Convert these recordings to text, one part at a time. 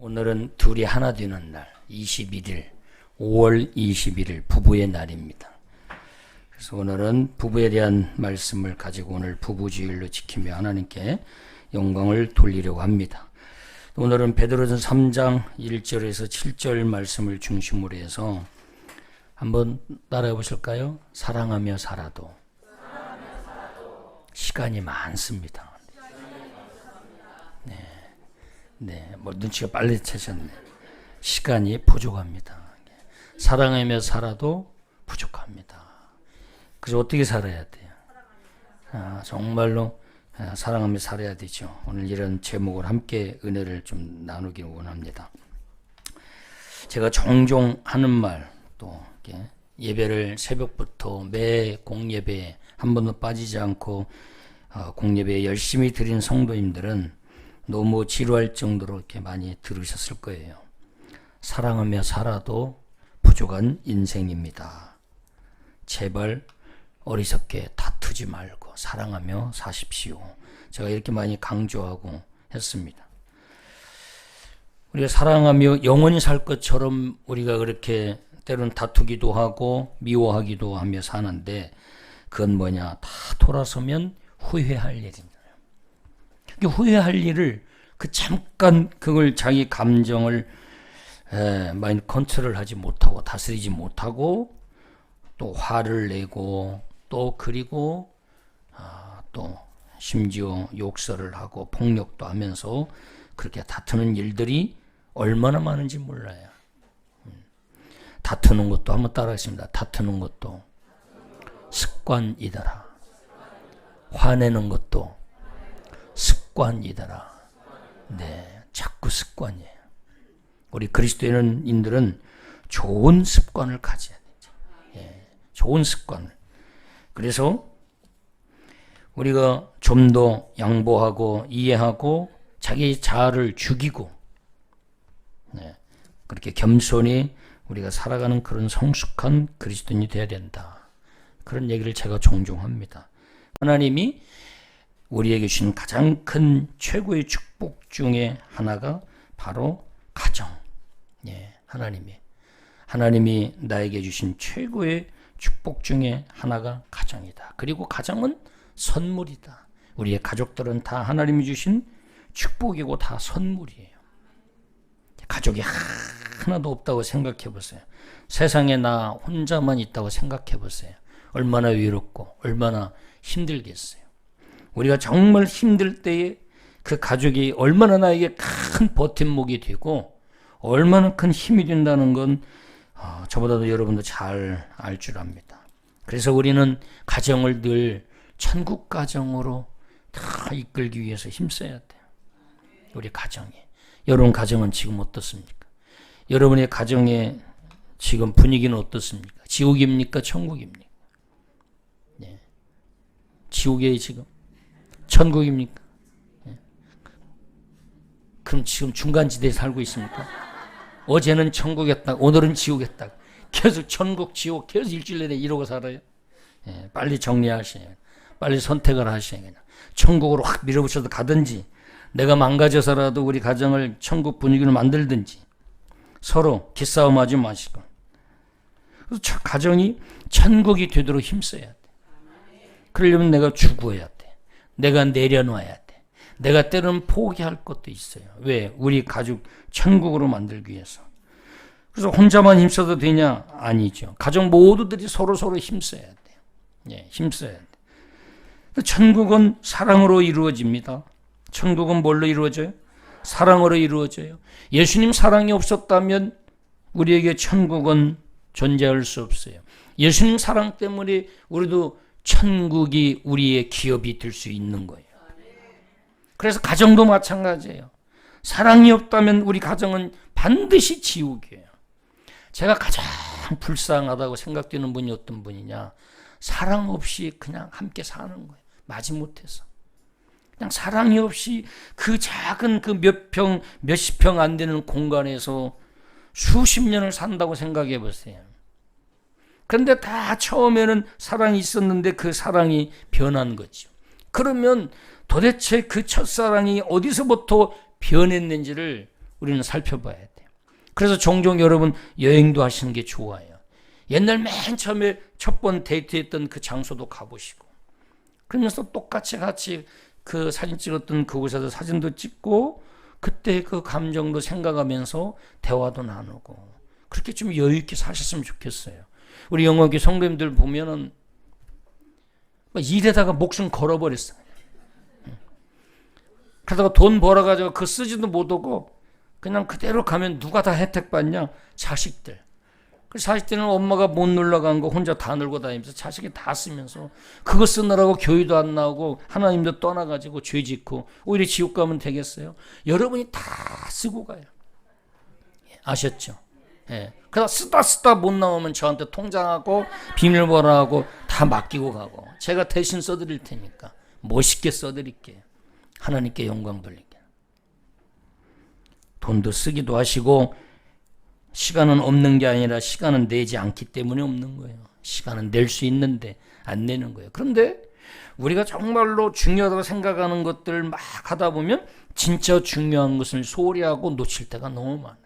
오늘은 둘이 하나 되는 날, 21일, 5월 21일 부부의 날입니다. 그래서 오늘은 부부에 대한 말씀을 가지고 오늘 부부주일로 지키며 하나님께 영광을 돌리려고 합니다. 오늘은 베드로전 3장 1절에서 7절 말씀을 중심으로 해서 한번 따라해 보실까요? 사랑하며 살아도 시간이 많습니다. 네, 뭐 눈치가 빨리 채셨네. 시간이 부족합니다. 사랑하며 살아도 부족합니다. 그래서 어떻게 살아야 돼요? 정말로 사랑하며 살아야 되죠. 오늘 이런 제목을 함께 은혜를 좀 나누기 원합니다. 제가 종종 하는 말, 또 예배를 새벽부터 매 공예배에 한 번도 빠지지 않고 공예배에 열심히 드린 성도님들은 너무 지루할 정도로 이렇게 많이 들으셨을 거예요. 사랑하며 살아도 부족한 인생입니다. 제발 어리석게 다투지 말고 사랑하며 사십시오. 제가 이렇게 많이 강조하고 했습니다. 우리가 사랑하며 영원히 살 것처럼 우리가 그렇게 때로는 다투기도 하고 미워하기도 하며 사는데 그건 뭐냐? 다 돌아서면 후회할 일입니다. 후회할 일을 잠깐 그걸 자기 감정을 많이 컨트롤하지 못하고 다스리지 못하고 또 화를 내고 또 그리고 또 심지어 욕설을 하고 폭력도 하면서 그렇게 다투는 일들이 얼마나 많은지 몰라요. 다투는 것도 한번 따라하겠습니다. 다투는 것도 습관이더라. 화내는 것도 습관이더라. 네, 자꾸 습관이에요. 우리 그리스도인들은 좋은 습관을 가져야 되죠. 예, 좋은 습관을. 그래서 우리가 좀 더 양보하고 이해하고 자기 자아를 죽이고 그렇게 겸손히 우리가 살아가는 그런 성숙한 그리스도인이 되어야 된다. 그런 얘기를 제가 종종 합니다. 하나님이 우리에게 주신 가장 큰 최고의 축복 중에 하나가 바로 가정. 하나님이 나에게 주신 최고의 축복 중에 하나가 가정이다. 그리고 가정은 선물이다. 우리의 가족들은 다 하나님이 주신 축복이고 다 선물이에요. 가족이 하나도 없다고 생각해 보세요. 세상에 나 혼자만 있다고 생각해 보세요. 얼마나 외롭고 얼마나 힘들겠어요. 우리가 정말 힘들 때에 그 가족이 얼마나 나에게 큰 버팀목이 되고 얼마나 큰 힘이 된다는 건 저보다도 여러분도 잘 알 줄 압니다. 그래서 우리는 가정을 늘 천국 가정으로 다 이끌기 위해서 힘써야 돼요. 우리 가정이. 여러분 가정은 지금 어떻습니까? 여러분의 가정의 지금 분위기는 어떻습니까? 지옥입니까? 천국입니까? 네. 지옥이에요 지금? 천국입니까? 그럼 지금 중간지대에 살고 있습니까? 어제는 천국이었다, 오늘은 지옥이었다. 계속 천국, 지옥 계속 일주일 내내 이러고 살아요. 빨리 정리하셔야 해요. 빨리 선택을 하셔야 해요. 천국으로 확 밀어붙여서 가든지 내가 망가져서라도 우리 가정을 천국 분위기로 만들든지 서로 기싸움하지 마시고. 그래서 가정이 천국이 되도록 힘써야 돼. 그러려면 내가 죽어야 돼. 내가 내려놔야 돼. 내가 때로는 포기할 것도 있어요. 왜? 우리 가족 천국으로 만들기 위해서. 그래서 혼자만 힘써도 되냐? 아니죠. 가족 모두들이 서로 힘써야 돼요. 힘써야 돼. 천국은 사랑으로 이루어집니다. 천국은 뭘로 이루어져요? 사랑으로 이루어져요. 예수님 사랑이 없었다면 우리에게 천국은 존재할 수 없어요. 예수님 사랑 때문에 우리도 천국이 우리의 기업이 될 수 있는 거예요. 그래서 가정도 마찬가지예요. 사랑이 없다면 우리 가정은 반드시 지옥이에요. 제가 가장 불쌍하다고 생각되는 분이 어떤 분이냐? 사랑 없이 그냥 함께 사는 거예요. 마지못해서. 그냥 사랑이 없이 그 작은 그 몇십 평 안 되는 공간에서 수십 년을 산다고 생각해 보세요. 그런데 다 처음에는 사랑이 있었는데 그 사랑이 변한 거죠. 그러면 도대체 그 첫사랑이 어디서부터 변했는지를 우리는 살펴봐야 돼요. 그래서 종종 여러분 여행도 하시는 게 좋아요. 옛날 맨 처음에 첫 번 데이트했던 그 장소도 가보시고, 그러면서 똑같이 같이 그 사진 찍었던 그곳에서 사진도 찍고, 그때 그 감정도 생각하면서 대화도 나누고, 그렇게 좀 여유 있게 사셨으면 좋겠어요. 우리 영어교 성도님들 보면은 일에다가 목숨 걸어버렸어요. 그러다가 돈 벌어가지고 그 쓰지도 못하고 그냥 그대로 가면 누가 다 혜택 받냐? 자식들. 그 자식들은 엄마가 못 놀러간 거 혼자 다 놀고 다니면서 자식이 다 쓰면서 그거 쓰느라고 교회도 안 나오고 하나님도 떠나가지고 죄 짓고 오히려 지옥 가면 되겠어요? 여러분이 다 쓰고 가요. 아셨죠? 예. 그래서 쓰다 못 나오면 저한테 통장하고 비밀번호하고 다 맡기고 가고 제가 대신 써드릴 테니까 멋있게 써드릴게요. 하나님께 영광 돌리게. 돈도 쓰기도 하시고 시간은 없는 게 아니라 시간은 내지 않기 때문에 없는 거예요. 시간은 낼 수 있는데 안 내는 거예요. 그런데 우리가 정말로 중요하다고 생각하는 것들을 막 하다 보면 진짜 중요한 것을 소홀히 하고 놓칠 때가 너무 많아요.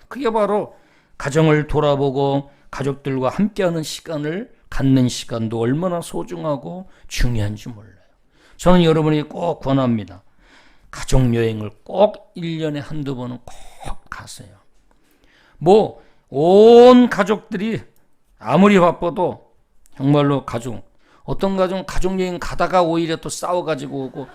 그게 바로 가정을 돌아보고 가족들과 함께하는 시간을 갖는 시간도 얼마나 소중하고 중요한지 몰라요. 저는 여러분에게 꼭 권합니다. 가족여행을 꼭 1년에 한두 번은 꼭 가세요. 온 가족들이 아무리 바빠도 정말로 어떤 가족은 가족여행 가다가 오히려 또 싸워가지고 오고,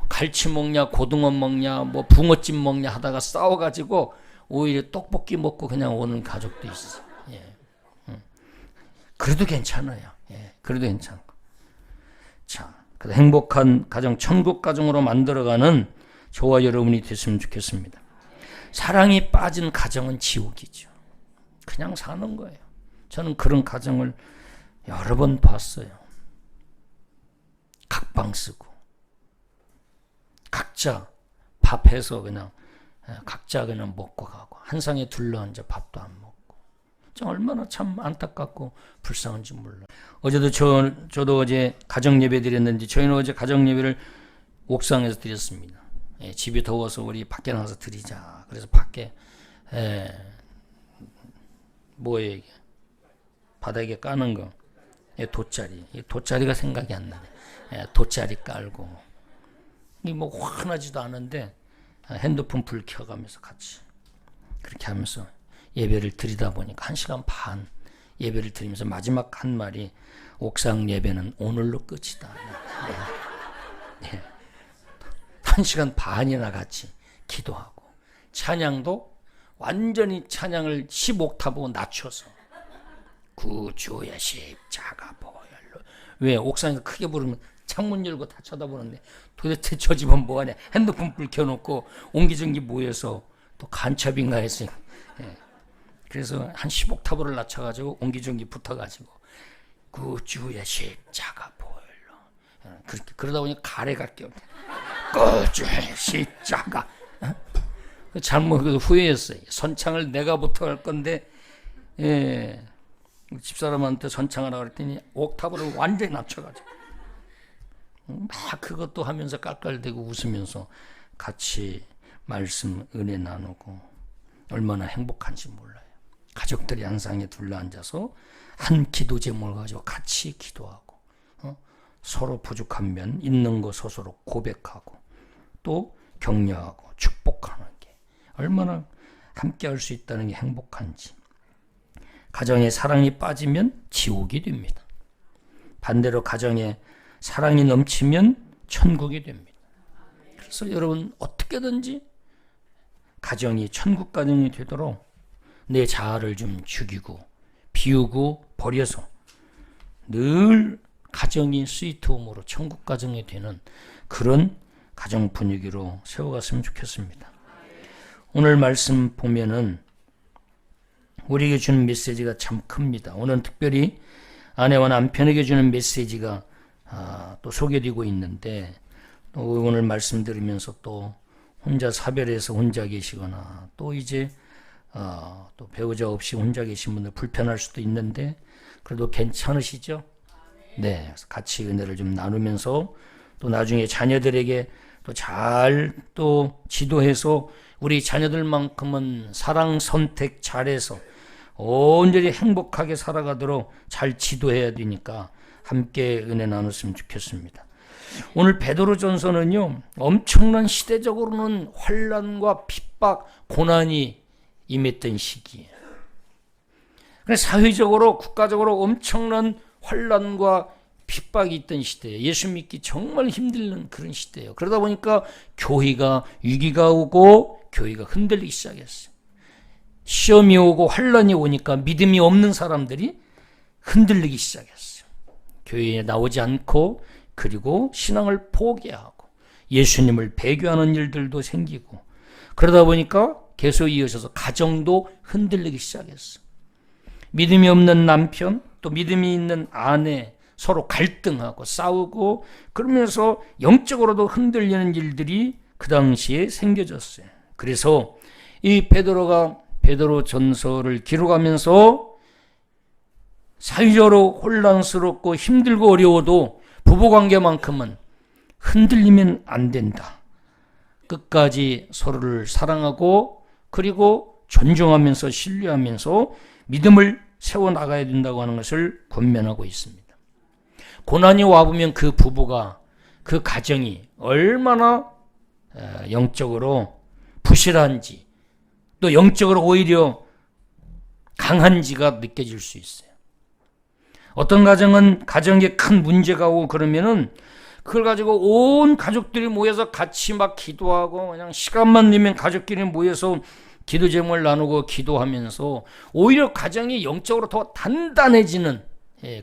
갈치 먹냐, 고등어 먹냐, 붕어찜 먹냐 하다가 싸워가지고 오히려 떡볶이 먹고 그냥 오는 가족도 있어. 예. 그래도 괜찮아요. 예. 그래도 괜찮고. 자, 행복한 가정, 천국 가정으로 만들어가는 저와 여러분이 됐으면 좋겠습니다. 사랑이 빠진 가정은 지옥이죠. 그냥 사는 거예요. 저는 그런 가정을 여러 번 봤어요. 각방 쓰고 각자 밥해서 그냥 각자 그냥 먹고 가고 한 상에 둘러앉아 밥도 안 먹고, 얼마나 참 안타깝고 불쌍한지 몰라요. 어제도 저도 어제 가정 예배 드렸는데 저희는 어제 가정 예배를 옥상에서 드렸습니다. 예, 집이 더워서 우리 밖에 나가서 드리자. 그래서 밖에 뭐예요 이게? 바닥에 까는 거. 예, 돗자리. 돗자리가 생각이 안 나네. 예, 돗자리 깔고. 이게 환하지도 않은데 핸드폰 불 켜가면서 같이 그렇게 하면서 예배를 드리다 보니까 1시간 반 예배를 드리면서 마지막 한 말이 옥상 예배는 오늘로 끝이다. 네. 1시간 반이나 같이 기도하고 찬양도 완전히 찬양을 10옥타브 낮춰서 구주의 십자가 보혈로. 왜? 옥상에서 크게 부르면 창문 열고 다 쳐다보는데 도대체 저 집은 뭐하냐. 핸드폰 불 켜놓고 옹기종기 모여서 또 간첩인가 했어요. 예. 그래서 한 10옥타브를 낮춰가지고 옹기종기 붙어가지고 구주의 십자가 보혈로. 그렇게 그러다 보니 가래가 껴. 구주의 십자가. 잘못 후회했어요. 선창을 내가 붙어갈 건데, 예. 집사람한테 선창하라고 그랬더니 옥타브를 완전히 낮춰가지고 막 그것도 하면서 깔깔대고 웃으면서 같이 말씀 은혜 나누고 얼마나 행복한지 몰라요. 가족들이 한 상에 둘러앉아서 한 기도 제목을 가지고 같이 기도하고, 서로 부족한 면 있는 거 스스로 고백하고 또 격려하고 축복하는 게 얼마나 함께 할 수 있다는 게 행복한지. 가정에 사랑이 빠지면 지옥이 됩니다. 반대로 가정에 사랑이 넘치면 천국이 됩니다. 그래서 여러분 어떻게든지 가정이 천국 가정이 되도록 내 자아를 좀 죽이고 비우고 버려서 늘 가정이 스위트홈으로 천국 가정이 되는 그런 가정 분위기로 세워갔으면 좋겠습니다. 오늘 말씀 보면은 우리에게 주는 메시지가 참 큽니다. 오늘 특별히 아내와 남편에게 주는 메시지가 또 소개되고 있는데, 또 오늘 말씀 들으면서 또 혼자 사별해서 혼자 계시거나 또 이제 또 배우자 없이 혼자 계신 분들 불편할 수도 있는데 그래도 괜찮으시죠? 네, 같이 은혜를 좀 나누면서 또 나중에 자녀들에게 또 잘 또 지도해서 우리 자녀들만큼은 사랑 선택 잘해서 온전히 행복하게 살아가도록 잘 지도해야 되니까 함께 은혜 나눴으면 좋겠습니다. 오늘 베드로전서는요, 엄청난 시대적으로는 환난과 핍박, 고난이 임했던 시기예요. 그래서 사회적으로, 국가적으로 엄청난 환난과 핍박이 있던 시대예요. 예수 믿기 정말 힘든 그런 시대예요. 그러다 보니까 교회가 위기가 오고 교회가 흔들리기 시작했어요. 시험이 오고 환난이 오니까 믿음이 없는 사람들이 흔들리기 시작했어요. 교회에 나오지 않고 그리고 신앙을 포기하고 예수님을 배교하는 일들도 생기고 그러다 보니까 계속 이어져서 가정도 흔들리기 시작했어요. 믿음이 없는 남편 또 믿음이 있는 아내 서로 갈등하고 싸우고 그러면서 영적으로도 흔들리는 일들이 그 당시에 생겨졌어요. 그래서 이 베드로가 베드로전서를 기록하면서 사회적으로 혼란스럽고 힘들고 어려워도 부부관계만큼은 흔들리면 안 된다. 끝까지 서로를 사랑하고 그리고 존중하면서 신뢰하면서 믿음을 세워나가야 된다고 하는 것을 권면하고 있습니다. 고난이 와보면 그 부부가 그 가정이 얼마나 영적으로 부실한지 또 영적으로 오히려 강한지가 느껴질 수 있어요. 어떤 가정은 가정에 큰 문제가 오고 그러면은 그걸 가지고 온 가족들이 모여서 같이 막 기도하고 그냥 시간만 내면 가족끼리 모여서 기도 제목을 나누고 기도하면서 오히려 가정이 영적으로 더 단단해지는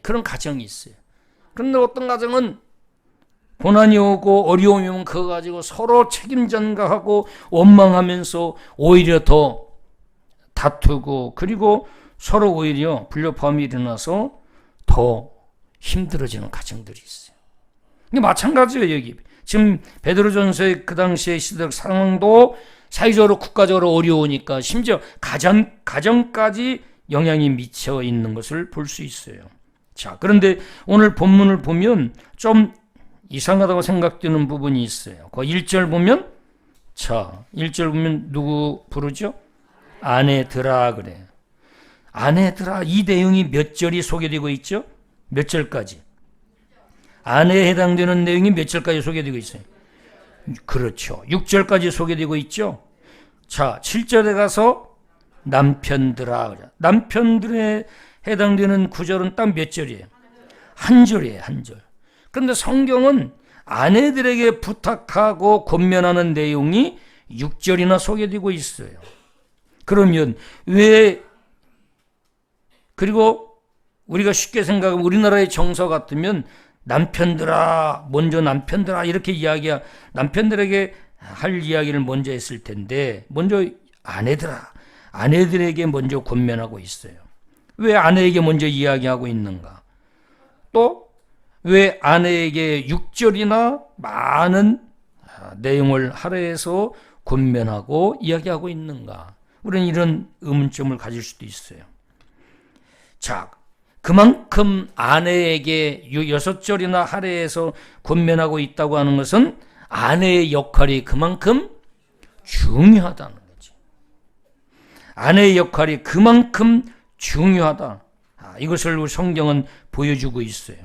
그런 가정이 있어요. 그런데 어떤 가정은 고난이 오고 어려움이 오면 그거 가지고 서로 책임 전가하고 원망하면서 오히려 더 다투고 그리고 서로 오히려 불협화음이 일어나서 더 힘들어지는 가정들이 있어요. 이게 마찬가지예요. 여기 지금 베드로전서의 그 당시의 시대적 상황도 사회적으로 국가적으로 어려우니까 심지어 가정까지 영향이 미쳐 있는 것을 볼 수 있어요. 자, 그런데 오늘 본문을 보면 좀 이상하다고 생각되는 부분이 있어요. 그 1절 보면 자, 1절 보면 누구 부르죠? 아내들아 그래. 아내들아 이 내용이 몇 절이 소개되고 있죠? 몇 절까지? 아내에 해당되는 내용이 몇 절까지 소개되고 있어요? 그렇죠. 6절까지 소개되고 있죠. 자, 7절에 가서 남편들아. 남편들에 해당되는 구절은 딱 몇 절이에요? 한 절이에요. 한 절. 그런데 성경은 아내들에게 부탁하고 권면하는 내용이 6절이나 소개되고 있어요. 그러면 왜 그리고 우리가 쉽게 생각하면 우리나라의 정서 같으면 남편들아 먼저 남편들아 이렇게 남편들에게 할 이야기를 먼저 했을 텐데 먼저 아내들에게 먼저 권면하고 있어요. 왜 아내에게 먼저 이야기하고 있는가? 또 왜 아내에게 6절이나 많은 내용을 할애해서 권면하고 이야기하고 있는가? 우리는 이런 의문점을 가질 수도 있어요. 자, 그만큼 아내에게 6절이나 할애해서 권면하고 있다고 하는 것은 아내의 역할이 그만큼 중요하다는 거죠. 아내의 역할이 그만큼 중요하다. 이것을 우리 성경은 보여주고 있어요.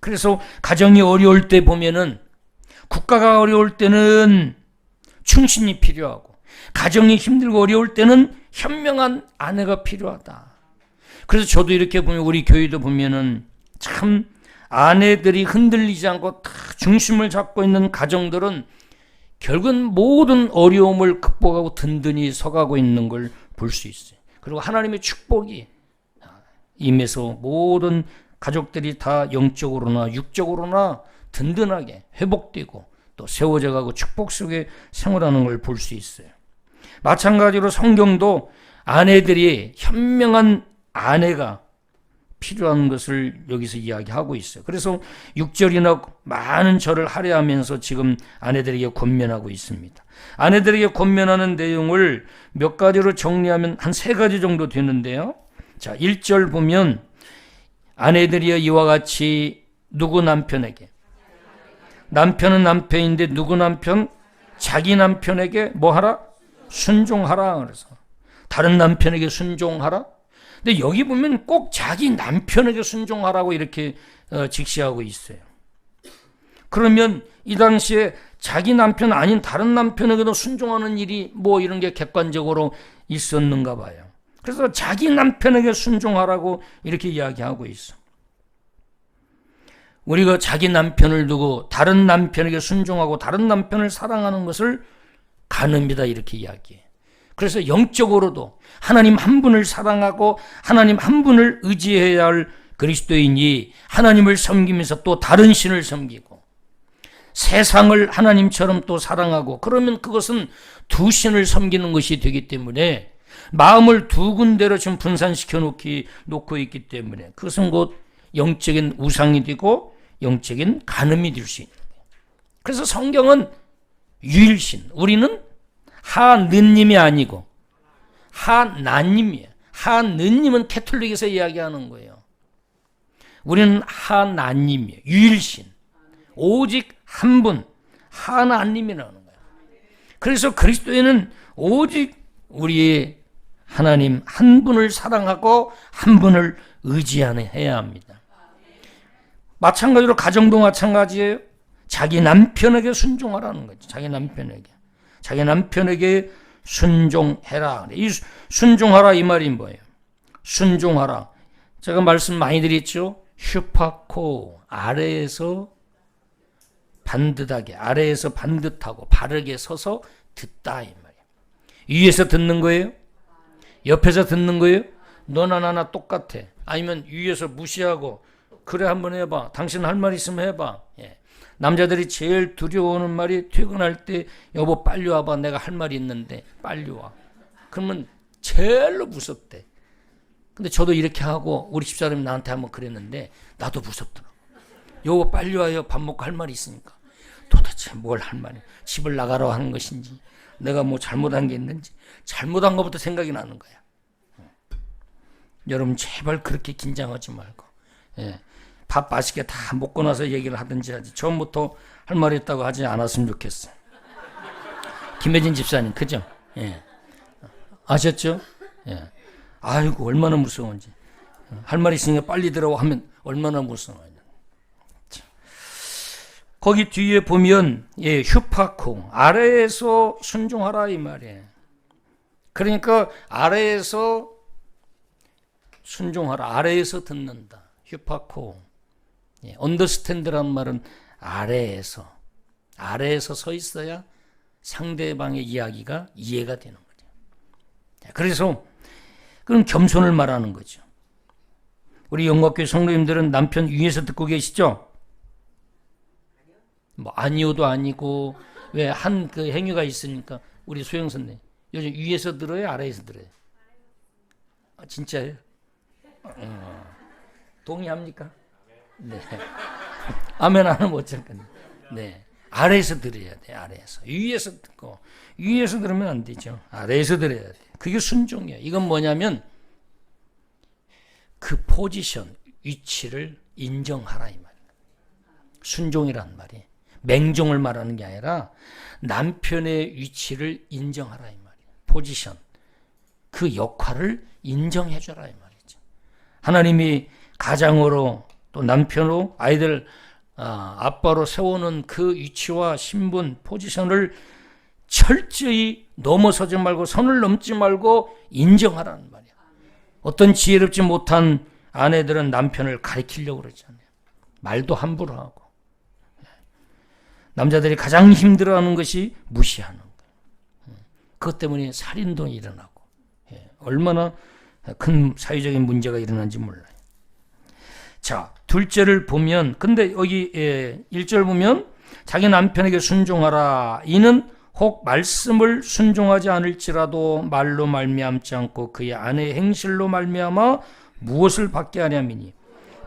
그래서 가정이 어려울 때 보면은 국가가 어려울 때는 충신이 필요하고 가정이 힘들고 어려울 때는 현명한 아내가 필요하다. 그래서 저도 이렇게 보면 우리 교회도 보면은 참 아내들이 흔들리지 않고 다 중심을 잡고 있는 가정들은 결국은 모든 어려움을 극복하고 든든히 서가고 있는 걸 볼 수 있어요. 그리고 하나님의 축복이 임해서 모든 가족들이 다 영적으로나 육적으로나 든든하게 회복되고 또 세워져 가고 축복 속에 생활하는 걸 볼 수 있어요. 마찬가지로 성경도 아내들이 현명한 아내가 필요한 것을 여기서 이야기하고 있어요. 그래서 6절이나 많은 절을 할애하면서 지금 아내들에게 권면하고 있습니다. 아내들에게 권면하는 내용을 몇 가지로 정리하면 한 3가지 정도 되는데요. 자, 1절 보면 아내들이여 이와 같이 누구 남편에게 남편은 남편인데 누구 남편? 자기 남편에게 뭐 하라? 순종하라. 그래서 다른 남편에게 순종하라. 근데 여기 보면 꼭 자기 남편에게 순종하라고 이렇게 직시하고 있어요. 그러면 이 당시에 자기 남편 아닌 다른 남편에게도 순종하는 일이 뭐 이런 게 객관적으로 있었는가 봐요. 그래서 자기 남편에게 순종하라고 이렇게 이야기하고 있어. 우리가 자기 남편을 두고 다른 남편에게 순종하고 다른 남편을 사랑하는 것을 간음이다 이렇게 이야기해. 그래서 영적으로도 하나님 한 분을 사랑하고 하나님 한 분을 의지해야 할 그리스도인이 하나님을 섬기면서 또 다른 신을 섬기고 세상을 하나님처럼 또 사랑하고 그러면 그것은 두 신을 섬기는 것이 되기 때문에 마음을 두 군데로 지금 분산시켜 놓고 있기 때문에 그것은 곧 영적인 우상이 되고 영적인 간음이 될 수 있는 거예요. 그래서 성경은 유일신, 우리는 하느님이 아니고 하나님이에요. 하느님은 캐톨릭에서 이야기하는 거예요. 우리는 하나님이에요. 유일신, 오직 한 분, 하나님이라는 거예요. 그래서 그리스도인은 오직 우리의 하나님 한 분을 사랑하고 한 분을 의지해야 합니다. 마찬가지로 가정도 마찬가지예요. 자기 남편에게 순종하라는 거죠. 자기 남편에게 순종해라. 이 순종하라 이 말이 뭐예요? 순종하라. 제가 말씀 많이 드렸죠. 슈파코, 아래에서 반듯하게, 아래에서 반듯하고 바르게 서서 듣다 이 말이에요. 위에서 듣는 거예요? 옆에서 듣는 거예요? 너나 나나 똑같아. 아니면 위에서 무시하고 그래 한번 해봐. 당신 할 말 있으면 해봐. 예. 남자들이 제일 두려워하는 말이 퇴근할 때 여보 빨리 와봐. 내가 할 말이 있는데 빨리 와. 그러면 제일로 무섭대. 근데 저도 이렇게 하고 우리 집사람이 나한테 한번 그랬는데 나도 무섭더라고. 여보 빨리 와요. 밥 먹고 할 말이 있으니까. 도대체 뭘 할 말이야. 집을 나가라고 하는 것인지 내가 뭐 잘못한 게 있는지 잘못한 것부터 생각이 나는 거야. 여러분 제발 그렇게 긴장하지 말고 예. 밥 맛있게 다 먹고 나서 얘기를 하든지 하지 처음부터 할 말이 있다고 하지 않았으면 좋겠어. 김혜진 집사님 그죠? 예. 아셨죠? 예. 아이고 얼마나 무서운지. 할 말이 있으니까 빨리 들어와 하면 얼마나 무서워요. 거기 뒤에 보면 예, 휴파콩 아래에서 순종하라 이 말이에요. 그러니까 아래에서 순종하라. 아래에서 듣는다. 휴파코. 예, 언더스탠드라는 말은 아래에서 서 있어야 상대방의 이야기가 이해가 되는 거죠. 그래서 그건 겸손을 말하는 거죠. 우리 영광교회 성도님들은 남편 위에서 듣고 계시죠? 뭐 아니오도 아니고 왜 한 그 행위가 있으니까 우리 소영 선생 요즘 위에서 들어요, 아래에서 들어요? 아, 진짜예요? 동의합니까? 네. 아멘 안 하면 어쩔 건데. 네. 아래에서 들어야 돼. 아래에서. 위에서 듣고 위에서 들으면 안 되죠. 아래에서 들어야 돼. 그게 순종이에요. 이건 뭐냐면 그 포지션, 위치를 인정하라 이 말이에요. 순종이란 말이 맹종을 말하는 게 아니라 남편의 위치를 인정하라 이 말이에요. 포지션, 그 역할을 인정해줘라 이 말이죠. 하나님이 가장으로 또 남편으로 아이들 아빠로 세우는 그 위치와 신분, 포지션을 철저히 넘어서지 말고 선을 넘지 말고 인정하라는 말이야. 어떤 지혜롭지 못한 아내들은 남편을 가리키려고 그러잖아요. 말도 함부로 하고. 남자들이 가장 힘들어하는 것이 무시하는 거예요. 그것 때문에 살인도 일어나고 얼마나 큰 사회적인 문제가 일어난지 몰라요. 자, 둘째를 보면 근데 여기 1절 보면 자기 남편에게 순종하라. 이는 혹 말씀을 순종하지 않을지라도 말로 말미암지 않고 그의 아내의 행실로 말미암아 무엇을 받게 하려 함이니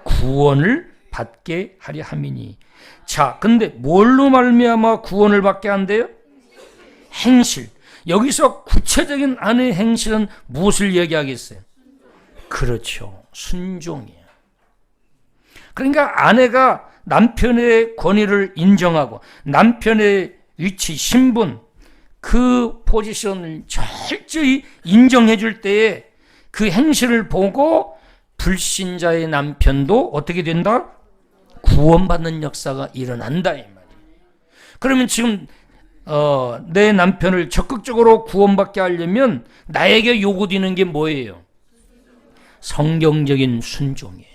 구원을 받게 하려 함이니. 자, 근데 뭘로 말미암아 구원을 받게 한대요? 행실. 여기서 구체적인 아내의 행실은 무엇을 얘기하겠어요? 그렇죠. 순종이에요. 그러니까 아내가 남편의 권위를 인정하고 남편의 위치, 신분, 그 포지션을 철저히 인정해 줄 때에 그 행실을 보고 불신자의 남편도 어떻게 된다? 구원받는 역사가 일어난다 이 말이에요. 그러면 지금 내 남편을 적극적으로 구원받게 하려면 나에게 요구되는 게 뭐예요? 성경적인 순종이에요.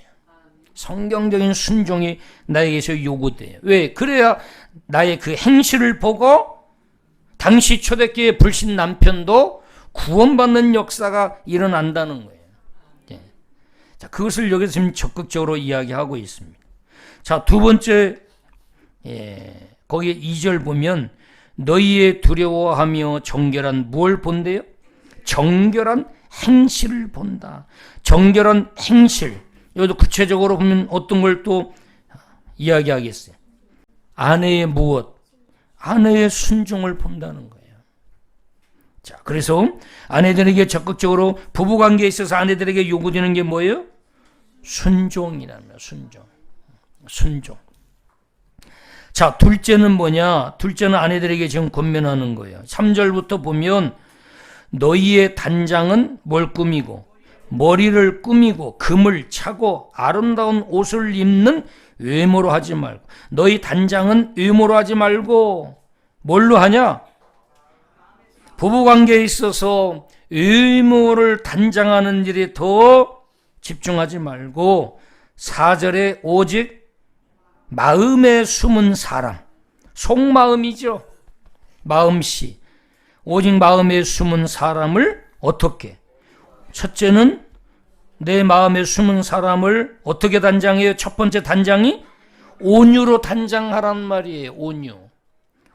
성경적인 순종이 나에게서 요구돼요. 왜? 그래야 나의 그 행실을 보고 당시 초대교회 불신 남편도 구원받는 역사가 일어난다는 거예요. 예. 자, 그것을 여기서 지금 적극적으로 이야기하고 있습니다. 자, 두 번째, 거기에 2절 보면 너희의 두려워하며 정결한 뭘 본대요? 정결한 행실을 본다. 정결한 행실. 여기도 구체적으로 보면 어떤 걸 또 이야기하겠어요? 아내의 무엇? 아내의 순종을 본다는 거예요. 자, 그래서 아내들에게 적극적으로 부부관계에 있어서 아내들에게 요구되는 게 뭐예요? 순종이라는 거예요. 순종. 자, 둘째는 뭐냐? 둘째는 아내들에게 지금 권면하는 거예요. 3절부터 보면 너희의 단장은 뭘 꾸미고 머리를 꾸미고 금을 차고 아름다운 옷을 입는 외모로 하지 말고, 너희 단장은 외모로 하지 말고 뭘로 하냐? 부부관계에 있어서 외모를 단장하는 일에 더 집중하지 말고 4절에 오직 마음에 숨은 사람, 속마음이죠. 마음씨. 오직 마음에 숨은 사람을 어떻게? 첫째는 내 마음에 숨은 사람을 어떻게 단장해요? 첫 번째 단장이 온유로 단장하란 말이에요.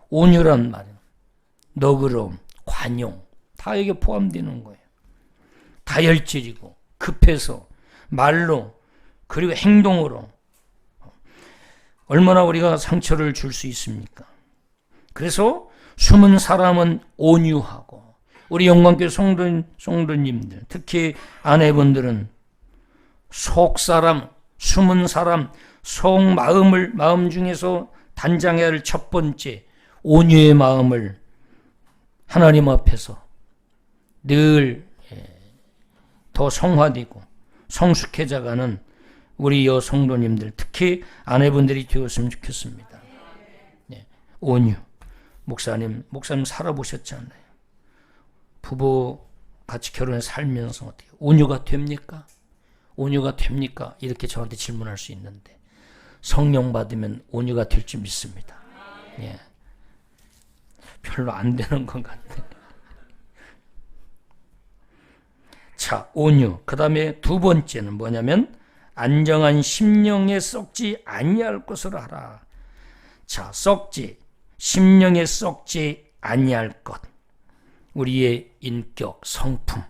온유란 말이에요. 너그러움, 관용 다 여기 포함되는 거예요. 다혈질이고 급해서 말로 그리고 행동으로 얼마나 우리가 상처를 줄 수 있습니까? 그래서 숨은 사람은 온유하고, 우리 영광교회 성도님들, 특히 아내분들은 속사람, 숨은 사람, 마음 중에서 단장해야 할 첫 번째 온유의 마음을 하나님 앞에서 늘 더 성화되고 성숙해져가는 우리 여성도님들, 특히 아내분들이 되었으면 좋겠습니다. 온유. 목사님 살아보셨잖아요. 부부 같이 결혼해서 살면서 어떻게 온유가 됩니까? 온유가 됩니까? 이렇게 저한테 질문할 수 있는데 성령 받으면 온유가 될지 믿습니다. 예. 별로 안 되는 것 같아요. 자, 온유. 그 다음에 두 번째는 뭐냐면 안정한 심령에 썩지 아니할 것으로 하라. 자, 심령에 썩지 아니할 것. 우리의 인격, 성품,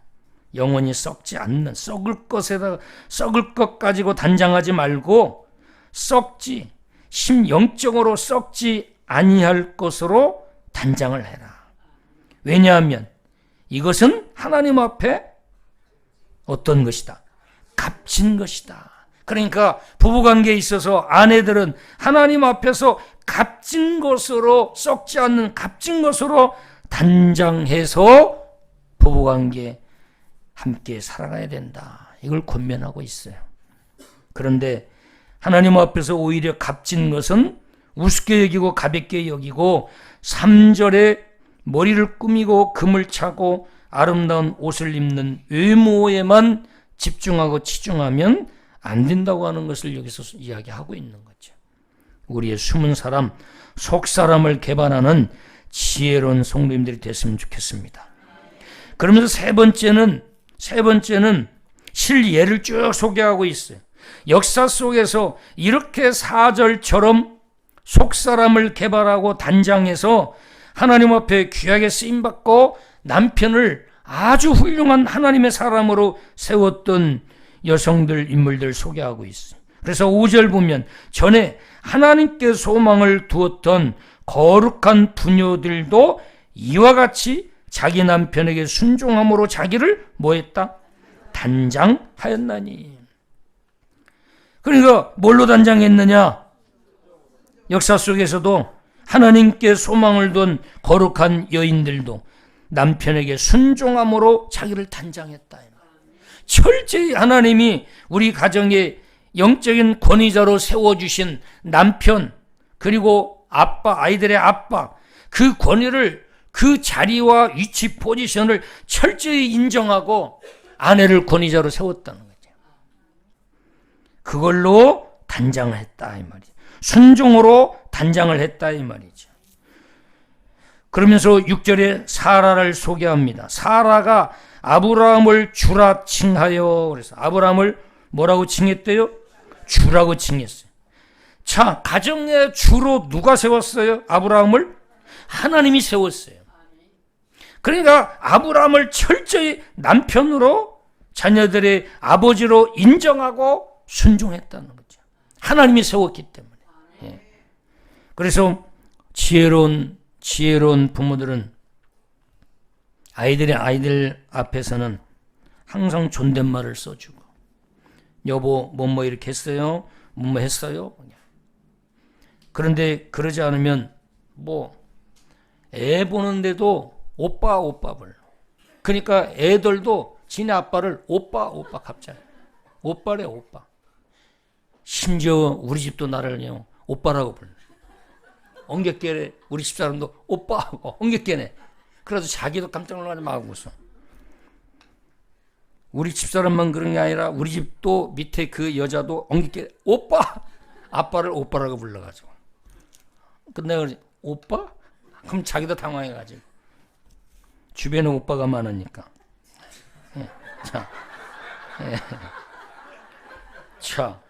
영원히 썩지 않는, 썩을 것 가지고 단장하지 말고 영적으로 썩지 아니할 것으로 단장을 해라. 왜냐하면 이것은 하나님 앞에 어떤 것이다? 값진 것이다. 그러니까 부부관계에 있어서 아내들은 하나님 앞에서 값진 것으로, 썩지 않는 값진 것으로 단장해서 부부관계 함께 살아가야 된다. 이걸 권면하고 있어요. 그런데 하나님 앞에서 오히려 값진 것은 우습게 여기고 가볍게 여기고 3절에 머리를 꾸미고 금을 차고 아름다운 옷을 입는 외모에만 집중하고 치중하면 안 된다고 하는 것을 여기서 이야기하고 있는 거죠. 우리의 숨은 사람, 속 사람을 개발하는 지혜로운 성도님들이 됐으면 좋겠습니다. 그러면서 세 번째는 실예를 쭉 소개하고 있어요. 역사 속에서 이렇게 4절처럼 속 사람을 개발하고 단장해서 하나님 앞에 귀하게 쓰임받고 남편을 아주 훌륭한 하나님의 사람으로 세웠던 여성들, 인물들 소개하고 있어요. 그래서 5절 보면 전에 하나님께 소망을 두었던 거룩한 부녀들도 이와 같이 자기 남편에게 순종함으로 자기를 뭐했다? 단장하였나니. 그러니까 뭘로 단장했느냐? 역사 속에서도 하나님께 소망을 둔 거룩한 여인들도 남편에게 순종함으로 자기를 단장했다. 철저히 하나님이 우리 가정에 영적인 권위자로 세워주신 남편, 그리고 아빠, 아이들의 아빠, 그 권위를, 그 자리와 위치, 포지션을 철저히 인정하고 아내를 권위자로 세웠다는 거죠. 그걸로 단장을 했다 이 말이죠. 순종으로 단장을 했다 이 말이죠. 그러면서 6절에 사라를 소개합니다. 사라가 아브라함을 주라 칭하여, 그래서 아브라함을 뭐라고 칭했대요? 주라고 칭했어요. 자, 가정의 주로 누가 세웠어요? 아브라함을? 하나님이 세웠어요. 그러니까 아브라함을 철저히 남편으로, 자녀들의 아버지로 인정하고 순종했다는 거죠. 하나님이 세웠기 때문에. 예. 그래서 지혜로운 부모들은 아이들 앞에서는 항상 존댓말을 써주고, 여보 뭐뭐 이렇게 했어요? 뭐뭐 했어요? 그런데 그러지 않으면 애 보는데도 오빠 불러. 그러니까 애들도 지네 아빠를 오빠 갑자기 오빠래 오빠. 심지어 우리 집도 나를요 오빠라고 불러. 엉겹게 우리 집사람도 오빠 엉겹게네. 그래서 자기도 깜짝 놀라지 막 웃어. 우리 집사람만 그런 게 아니라 우리 집도 밑에 그 여자도 엉겹게 오빠, 아빠를 오빠라고 불러가지고. 근데 내가 오빠? 그럼 자기도 당황해가지고. 주변에 오빠가 많으니까. 예. 자,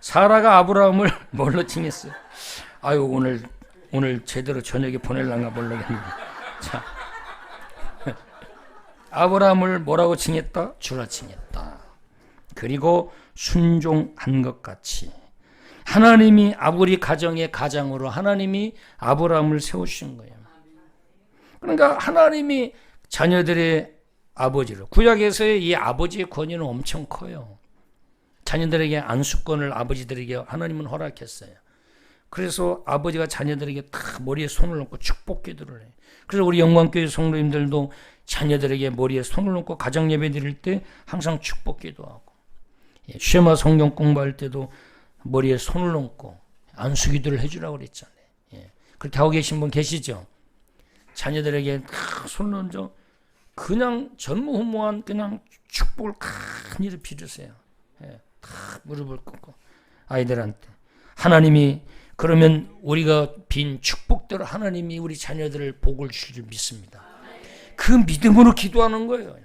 사라가 아브라함을 뭘로 칭했어요? 아유, 오늘 제대로 저녁에 보낼란가 모르겠는데. 자, 아브라함을 뭐라고 칭했다? 주라 칭했다. 그리고 순종한 것 같이 하나님이 우리 가정의 가장으로 하나님이 아브라함을 세우신 거예요. 그러니까 하나님이 자녀들의 아버지로, 구약에서의 이 아버지의 권위는 엄청 커요. 자녀들에게 안수권을 아버지들에게 하나님은 허락했어요. 그래서 아버지가 자녀들에게 딱 머리에 손을 얹고 축복 기도를 해요. 그래서 우리 영광교회 성도님들도 자녀들에게 머리에 손을 얹고 가정 예배 드릴 때 항상 축복 기도하고, 쉐마 성경 공부할 때도 머리에 손을 얹고 안수 기도를 해주라고 그랬잖아요. 그렇게 하고 계신 분 계시죠? 자녀들에게 손을 얹어 그냥 전무후무한 그냥 축복을 간절히 빌으세요. 다 무릎을 꿇고 아이들한테. 하나님이, 그러면 우리가 빈 축복대로 하나님이 우리 자녀들을 복을 주실 줄 믿습니다. 그 믿음으로 기도하는 거예요.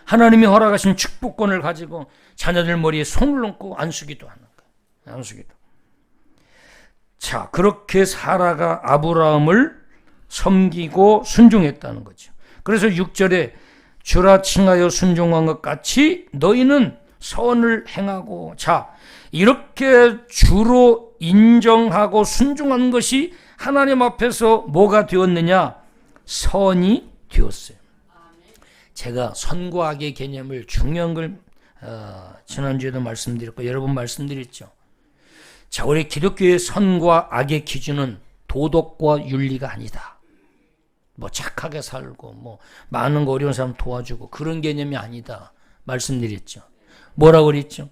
하나님이 허락하신 축복권을 가지고 자녀들 머리에 손을 얹고 안수기도 하는 거예요. 안수기도. 자, 그렇게 사라가 아브라함을 섬기고 순종했다는 거죠. 그래서 6절에 주라 칭하여 순종한 것 같이 너희는 선을 행하고. 자, 이렇게 주로 인정하고 순종한 것이 하나님 앞에서 뭐가 되었느냐? 선이 되었어요. 제가 선과 악의 개념을 중요한 걸 지난주에도 말씀드렸고 여러 번 말씀드렸죠. 자, 우리 기독교의 선과 악의 기준은 도덕과 윤리가 아니다. 착하게 살고 많은 거 어려운 사람 도와주고 그런 개념이 아니다 말씀드렸죠. 뭐라고 그랬죠?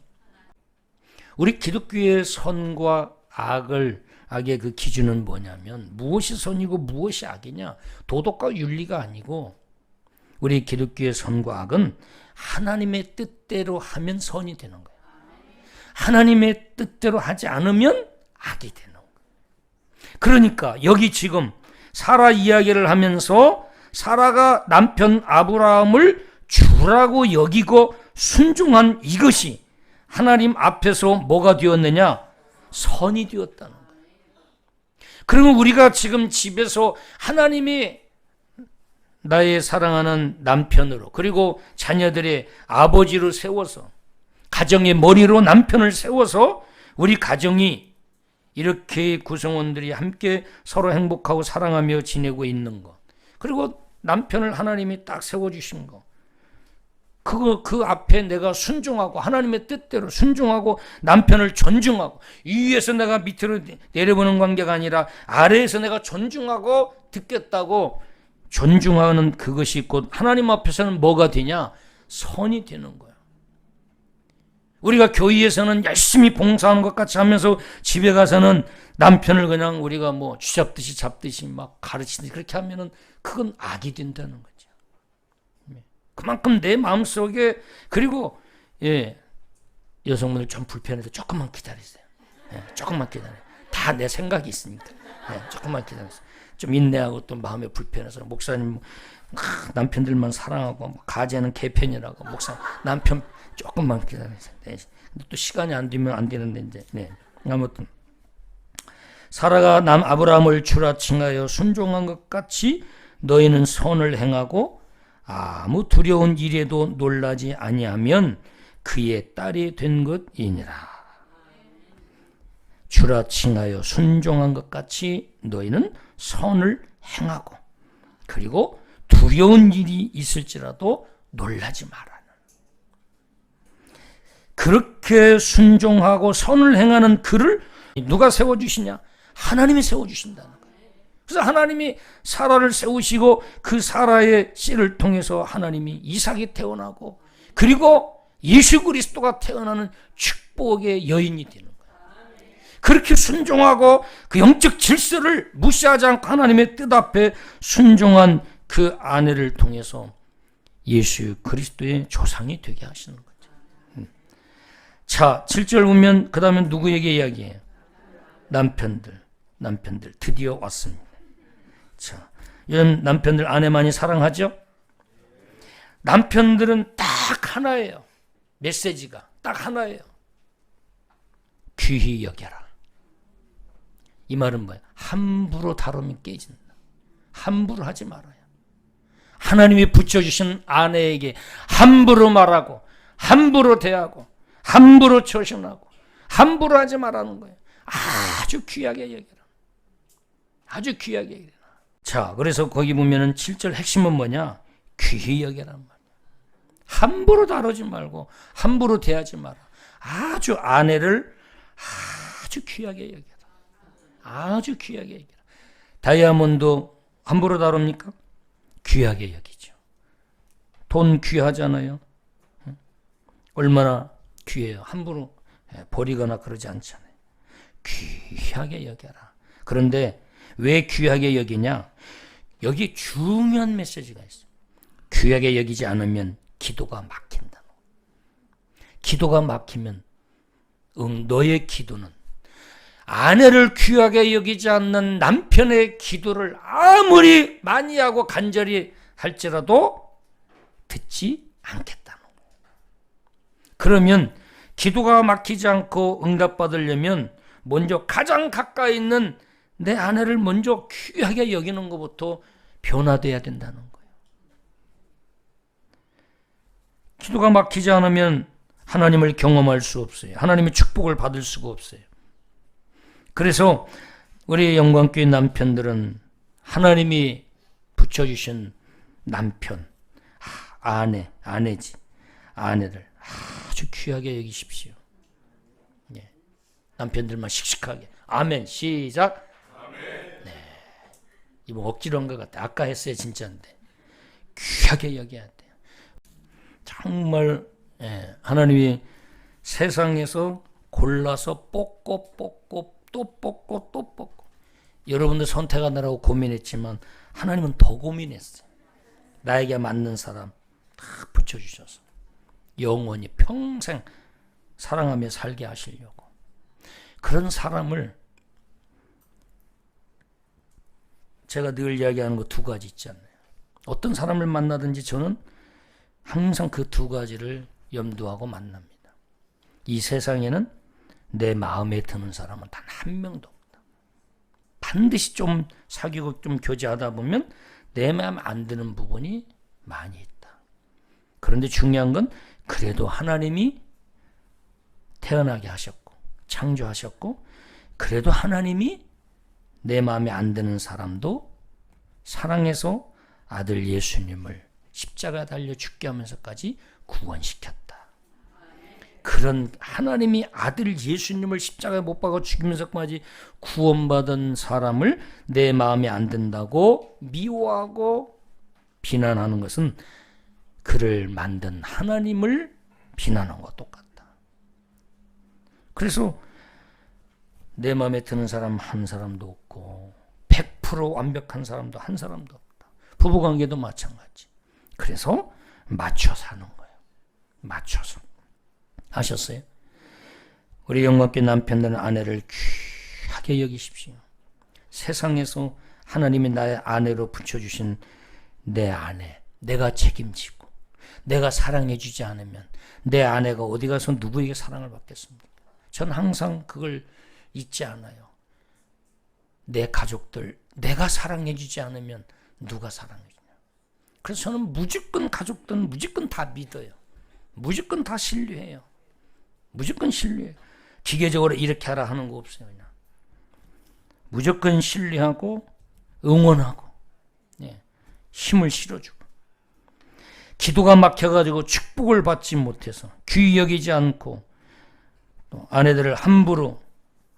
우리 기독교의 선과 악의 그 기준은 뭐냐면 무엇이 선이고 무엇이 악이냐? 도덕과 윤리가 아니고 우리 기독교의 선과 악은 하나님의 뜻대로 하면 선이 되는 거예요. 하나님의 뜻대로 하지 않으면 악이 되는 거예요. 그러니까 여기 지금 사라 이야기를 하면서 사라가 남편 아브라함을 주라고 여기고 순종한 이것이 하나님 앞에서 뭐가 되었느냐? 선이 되었다는 거예요. 그러면 우리가 지금 집에서 하나님이 나의 사랑하는 남편으로, 그리고 자녀들의 아버지로 세워서, 가정의 머리로 남편을 세워서 우리 가정이 이렇게 구성원들이 함께 서로 행복하고 사랑하며 지내고 있는 것, 그리고 남편을 하나님이 딱 세워주신 것, 그 앞에 내가 순종하고 하나님의 뜻대로 순종하고 남편을 존중하고 위에서 내가 밑으로 내려보는 관계가 아니라 아래에서 내가 존중하고 듣겠다고 존중하는 그것이 곧 하나님 앞에서는 뭐가 되냐? 선이 되는 거야. 우리가 교회에서는 열심히 봉사하는 것 같이 하면서 집에 가서는 남편을 그냥 우리가 뭐 쥐잡듯이 잡듯이 막 가르치듯이 그렇게 하면은 그건 악이 된다는 거죠. 그만큼 내 마음속에 그리고 여성분들 좀 불편해서 조금만 기다리세요. 조금만 기다려요. 다 내 생각이 있으니까. 조금만 기다리세요. 좀 인내하고 또 마음에 불편해서 목사님 남편들만 사랑하고 가재는 개편이라고 목사 남편 조금만 기다리세요. 근데 또 시간이 안 되면 안 되는데 이제 아무튼 사라가 아브라함을 주라 칭하여 순종한 것 같이 너희는 선을 행하고 아무 두려운 일에도 놀라지 아니하면 그의 딸이 된 것이니라. 주라 칭하여 순종한 것 같이 너희는 선을 행하고 그리고 두려운 일이 있을지라도 놀라지 말아라. 그렇게 순종하고 선을 행하는 그를 누가 세워주시냐? 하나님이 세워주신다는 거예요. 그래서 하나님이 사라를 세우시고 그 사라의 씨를 통해서 하나님이 이삭이 태어나고 그리고 예수 그리스도가 태어나는 축복의 여인이 되는 거예요. 그렇게 순종하고 그 영적 질서를 무시하지 않고 하나님의 뜻 앞에 순종한 그 아내를 통해서 예수 그리스도의 조상이 되게 하시는 거죠. 자, 7절 보면 그 다음에 누구에게 이야기해요? 남편들 드디어 왔습니다. 자, 이런 남편들 아내 많이 사랑하죠? 남편들은 딱 하나예요. 메시지가 딱 하나예요. 귀히 여겨라. 이 말은 뭐예요? 함부로 다루면 깨진다. 함부로 하지 말아요. 하나님이 붙여주신 아내에게 함부로 말하고 함부로 대하고 함부로 조심하고 함부로 하지 말라는 거예요. 아주 귀하게 여겨라. 아주 귀하게 여겨라. 자, 그래서 거기 보면은 7절 핵심은 뭐냐? 귀히 여겨란 말이야. 함부로 다루지 말고 함부로 대하지 마라. 아주 아내를 아주 귀하게 여겨라. 아주 귀하게 여겨라. 다이아몬드 함부로 다룹니까? 귀하게 여기죠. 돈 귀하잖아요. 얼마나 귀해요. 함부로 버리거나 그러지 않잖아요. 귀하게 여겨라. 그런데 왜 귀하게 여기냐? 여기 중요한 메시지가 있어요. 귀하게 여기지 않으면 기도가 막힌다. 기도가 막히면 너의 기도는 아내를 귀하게 여기지 않는 남편의 기도를 아무리 많이 하고 간절히 할지라도 듣지 않겠다는 거예요. 그러면 기도가 막히지 않고 응답받으려면 먼저 가장 가까이 있는 내 아내를 먼저 귀하게 여기는 것부터 변화돼야 된다는 거예요. 기도가 막히지 않으면 하나님을 경험할 수 없어요. 하나님의 축복을 받을 수가 없어요. 그래서 우리 영광교회 남편들은 하나님이 붙여주신 남편, 아내들 아주 귀하게 여기십시오. 예. 남편들만 씩씩하게. 아멘. 시작. 아멘. 네. 이거 억지로 한 것 같아. 아까 했어요, 진짜인데. 귀하게 여겨야 돼요. 정말 하나님이 세상에서 골라서 뽑고 또 뽑고 여러분들 선택하느라고 고민했지만 하나님은 더 고민했어요. 나에게 맞는 사람 다 붙여주셔서 영원히 평생 사랑하며 살게 하시려고. 그런 사람을 제가 늘 이야기하는 거 두 가지 있잖아요. 어떤 사람을 만나든지 저는 항상 그 두 가지를 염두하고 만납니다. 이 세상에는 내 마음에 드는 사람은 단 한 명도 없다. 반드시 좀 사귀고 좀 교제하다 보면 내 마음에 안 드는 부분이 많이 있다. 그런데 중요한 건 그래도 하나님이 태어나게 하셨고 창조하셨고 그래도 하나님이 내 마음에 안 드는 사람도 사랑해서 아들 예수님을 십자가 달려 죽게 하면서까지 구원시켰다. 그런 하나님이 아들 예수님을 십자가에 못 박아 죽이면서까지 구원받은 사람을 내 마음에 안 든다고 미워하고 비난하는 것은 그를 만든 하나님을 비난한 것과 똑같다. 그래서 내 마음에 드는 사람 한 사람도 없고 100% 완벽한 사람도 한 사람도 없다. 부부관계도 마찬가지. 그래서 맞춰 사는 거예요. 맞춰서. 아셨어요? 우리 영광께 남편들은 아내를 귀하게 여기십시오. 세상에서 하나님이 나의 아내로 붙여주신 내 아내, 내가 책임지고 내가 사랑해 주지 않으면 내 아내가 어디 가서 누구에게 사랑을 받겠습니까? 전 항상 그걸 잊지 않아요. 내 가족들, 내가 사랑해 주지 않으면 누가 사랑해 주냐. 그래서 저는 무조건 가족들은 무조건 다 믿어요. 무조건 다 신뢰해요. 무조건 신뢰해요. 기계적으로 이렇게 하라 하는 거 없어요. 그냥. 무조건 신뢰하고 응원하고 힘을 실어주고 기도가 막혀가지고 축복을 받지 못해서 귀히 여기지 않고 또 아내들을 함부로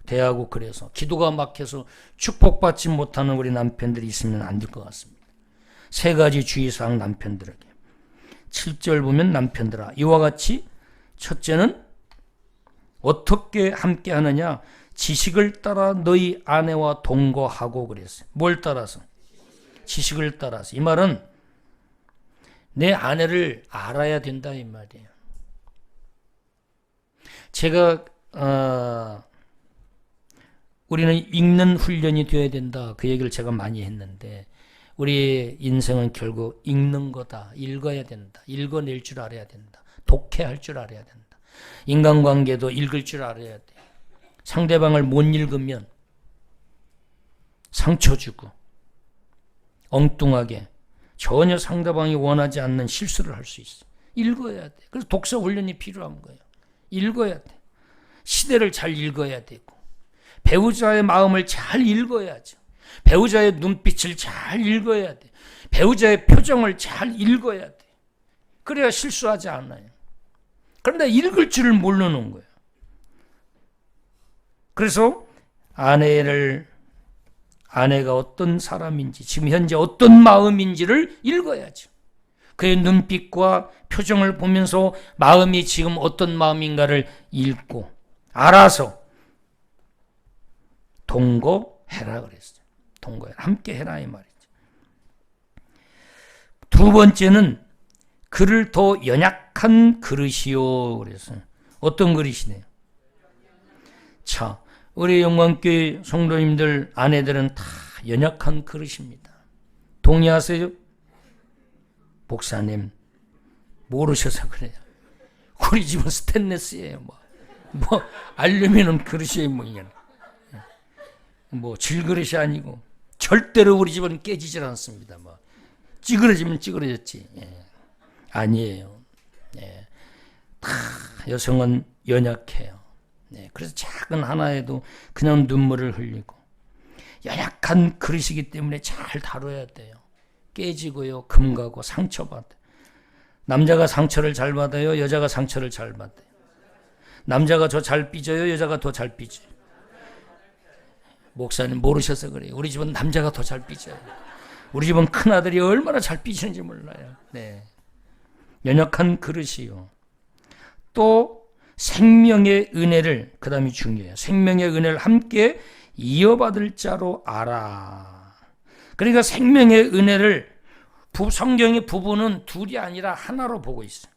대하고 그래서 기도가 막혀서 축복받지 못하는 우리 남편들이 있으면 안 될 것 같습니다. 세 가지 주의사항 남편들에게. 7절 보면 남편들아 이와 같이 첫째는 어떻게 함께 하느냐 지식을 따라 너희 아내와 동거하고 그랬어요. 뭘 따라서? 지식을 따라서. 이 말은 내 아내를 알아야 된다 이 말이에요. 제가 우리는 읽는 훈련이 되어야 된다 그 얘기를 제가 많이 했는데 우리 인생은 결국 읽는 거다. 읽어야 된다. 읽어낼 줄 알아야 된다. 독해할 줄 알아야 된다. 인간관계도 읽을 줄 알아야 돼. 상대방을 못 읽으면 상처 주고 엉뚱하게 전혀 상대방이 원하지 않는 실수를 할 수 있어. 읽어야 돼. 그래서 독서 훈련이 필요한 거예요. 읽어야 돼. 시대를 잘 읽어야 되고 배우자의 마음을 잘 읽어야죠. 배우자의 눈빛을 잘 읽어야 돼. 배우자의 표정을 잘 읽어야 돼. 그래야 실수하지 않아요. 그런데 읽을 줄을 모르는 거예요. 그래서 아내가 어떤 사람인지 지금 현재 어떤 마음인지를 읽어야죠. 그의 눈빛과 표정을 보면서 마음이 지금 어떤 마음인가를 읽고 알아서 동거해라 그랬어요. 동거해라. 함께 해라 이 말이죠. 두 번째는 그를 더 연약한 그릇이요 그랬어요. 어떤 그릇이네요? 자, 우리 영광교회 성도님들 아내들은 다 연약한 그릇입니다. 동의하세요? 목사님 모르셔서 그래요. 우리 집은 스테인리스예요. 뭐 알루미늄 그릇이에요. 뭐 질그릇이 아니고 절대로 우리 집은 깨지질 않습니다. 찌그러지면 찌그러졌지. 아니에요. 다 여성은 연약해요. 그래서 작은 하나에도 그냥 눈물을 흘리고 연약한 그릇이기 때문에 잘 다뤄야 돼요. 깨지고요, 금가고 상처받아요. 남자가 상처를 잘 받아요, 여자가 상처를 잘 받아요. 남자가 더 잘 삐져요, 여자가 더 잘 삐져요. 목사님 모르셔서 그래요. 우리 집은 남자가 더 잘 삐져요. 우리 집은 큰아들이 얼마나 잘 삐지는지 몰라요. 연약한 그릇이요. 또 생명의 은혜를, 그 다음이 중요해요. 생명의 은혜를 함께 이어받을 자로 알아. 그러니까 생명의 은혜를 성경의 부부는 둘이 아니라 하나로 보고 있어요.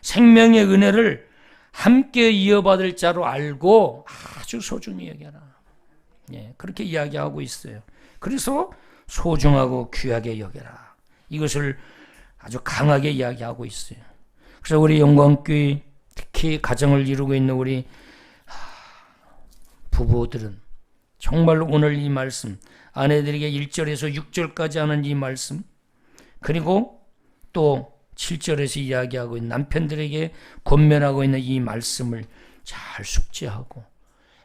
생명의 은혜를 함께 이어받을 자로 알고 아주 소중히 여겨라. 그렇게 이야기하고 있어요. 그래서 소중하고 귀하게 여겨라. 이것을 아주 강하게 이야기하고 있어요. 그래서 우리 영광교회 특히 가정을 이루고 있는 우리 부부들은 정말로 오늘 이 말씀, 아내들에게 1절에서 6절까지 하는 이 말씀, 그리고 또 7절에서 이야기하고 있는 남편들에게 권면하고 있는 이 말씀을 잘 숙지하고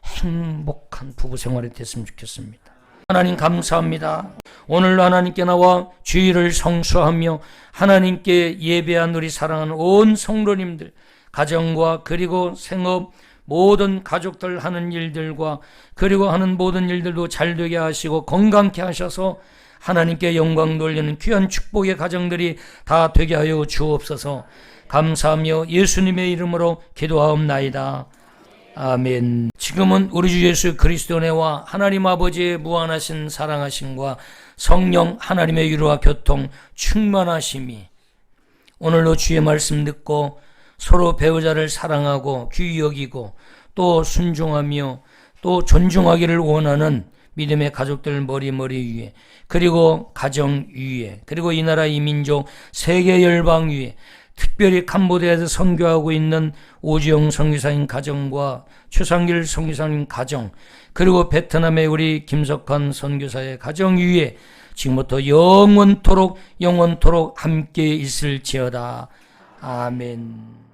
행복한 부부 생활이 됐으면 좋겠습니다. 하나님 감사합니다. 오늘 하나님께 나와 주의를 성수하며 하나님께 예배한 우리 사랑하는 온 성도님들, 가정과 그리고 생업, 모든 가족들 하는 일들과 그리고 하는 모든 일들도 잘 되게 하시고 건강케 하셔서 하나님께 영광 돌리는 귀한 축복의 가정들이 다 되게 하여 주옵소서. 감사하며 예수님의 이름으로 기도하옵나이다. 아멘. 지금은 우리 주 예수 그리스도의 은혜와 하나님 아버지의 무한하신 사랑하심과 성령 하나님의 위로와 교통 충만하심이 오늘도 주의 말씀 듣고 서로 배우자를 사랑하고 귀히 여기고 또 순종하며 또 존중하기를 원하는 믿음의 가족들 머리 위에, 그리고 가정 위에, 그리고 이 나라 이 민족 세계 열방 위에, 특별히 캄보디아에서 선교하고 있는 오지영 선교사님 가정과 최상길 선교사님 가정, 그리고 베트남의 우리 김석환 선교사의 가정 위에 지금부터 영원토록 함께 있을지어다. 아멘.